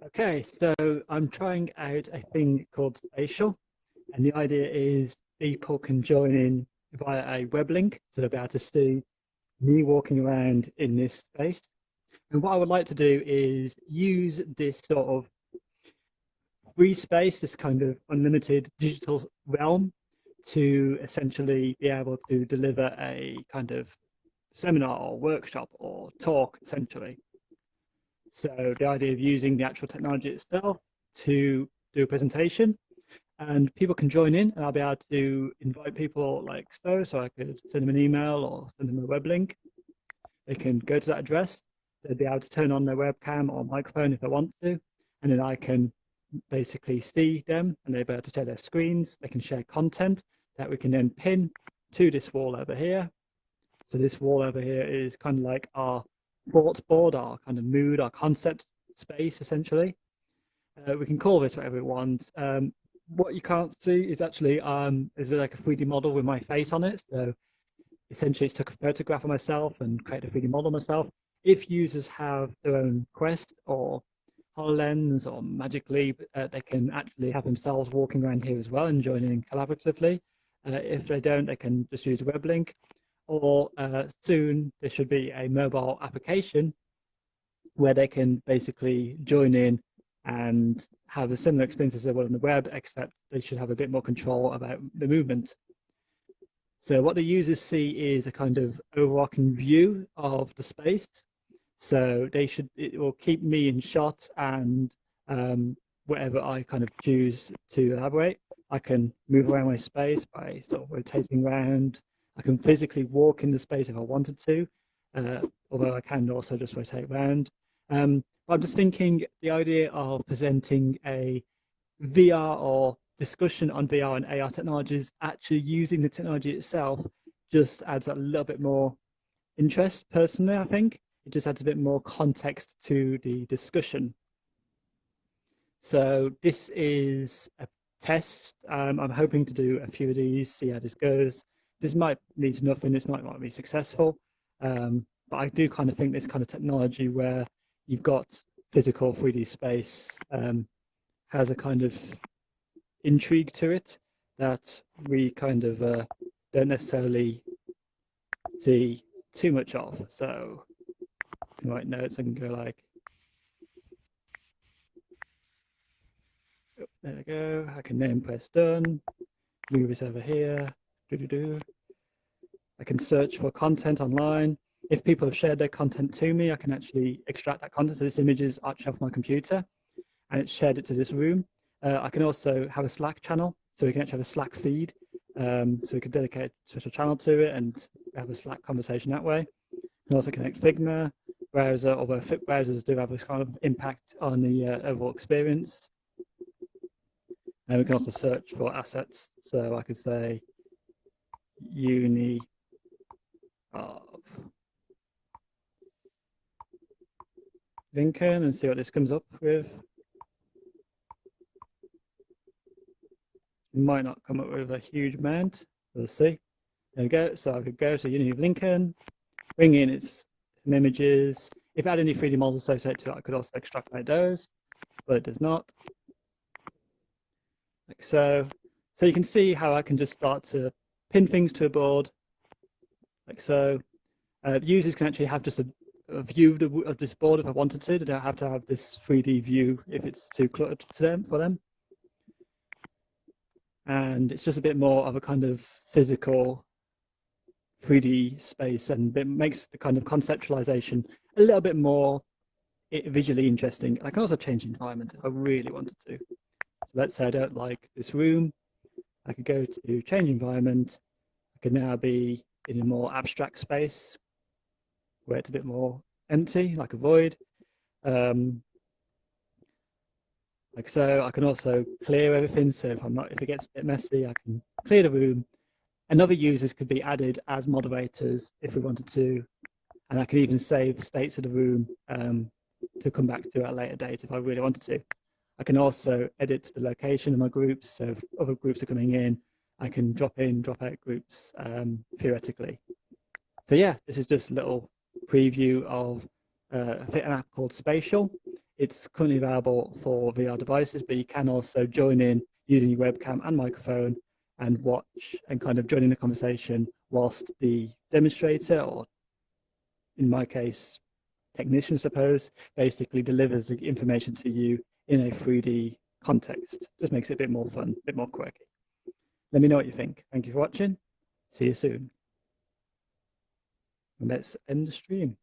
Okay, so I'm trying out a thing called Spatial, and the idea is people can join in via a web link, so they'll be able to see me walking around in this space. And what I would like to do is use this sort of free space, this kind of unlimited digital realm, to essentially be able to deliver a kind of seminar or workshop or talk, essentially. So the idea of using the actual technology itself to do a presentation, and people can join in, and I'll be able to invite people like so I could send them an email or send them a web link. They can go to that address, they'll be able to turn on their webcam or microphone if they want to, and then I can basically see them, and they'll be able to share their screens. They can share content that we can then pin to this wall over here. So this wall over here is kind of like our thought board, our kind of mood, our concept space, essentially. We can call this whatever we want. What you can't see is actually is like a 3D model with my face on it. So essentially, it's took a photograph of myself and created a 3D model of myself. If users have their own Quest or HoloLens or Magic Leap, they can actually have themselves walking around here as well and joining in collaboratively. If they don't, they can just use a web link. Or soon there should be a mobile application where they can basically join in and have a similar experience as they would on the web, except they should have a bit more control about the movement. So what the users see is a kind of overarching view of the space. So it will keep me in shot, and whatever I kind of choose to elaborate, I can move around my space by sort of rotating around. I can physically walk in the space if I wanted to, although I can also just rotate around. But I'm just thinking the idea of presenting a VR or discussion on VR and AR technologies, actually using the technology itself, just adds a little bit more interest personally, I think. It just adds a bit more context to the discussion. So this is a test. I'm hoping to do a few of these, see how this goes. This might lead to nothing, this might not be successful, but I do kind of think this kind of technology where you've got physical 3D space has a kind of intrigue to it that we kind of don't necessarily see too much of. So I can write notes, I can go like, oh, there we go, I can then press done, move it over here, I can search for content online. If people have shared their content to me, I can actually extract that content. So this image is actually off my computer and it's shared it to this room. I can also have a Slack channel, so we can actually have a Slack feed. So we could dedicate a special channel to it and have a Slack conversation that way. We can also connect Figma browser, although Fit browsers do have this kind of impact on the overall experience. And we can also search for assets. So I could say uni of Lincoln and see what this comes up with. Might not come up with a huge amount. We'll see. There we go. So I could go to Uni of Lincoln, bring in some images. If I had any 3D models associated to it, I could also extrapolate those, but it does not. Like so. So you can see how I can just start to pin things to a board, like so. Users can actually have just a view of this board if I wanted to. They don't have to have this 3D view if it's too cluttered for them. And it's just a bit more of a kind of physical 3D space, and it makes the kind of conceptualization a little bit more visually interesting. I can also change environment if I really wanted to. So let's say I don't like this room. I could go to change environment. I could now be in a more abstract space where it's a bit more empty, like a void. Like so, I can also clear everything. So if it gets a bit messy, I can clear the room. And other users could be added as moderators if we wanted to. And I can even save states of the room to come back to at a later date if I really wanted to. I can also edit the location of my groups. So if other groups are coming in, I can drop in, drop out groups theoretically. So yeah, this is just a little preview of an app called Spatial. It's currently available for VR devices, but you can also join in using your webcam and microphone and watch and kind of join in the conversation whilst the demonstrator, or in my case, technician, I suppose, basically delivers the information to you in a 3D context. Just makes it a bit more fun, a bit more quirky. Let me know what you think. Thank you for watching. See you soon. And let's end the stream.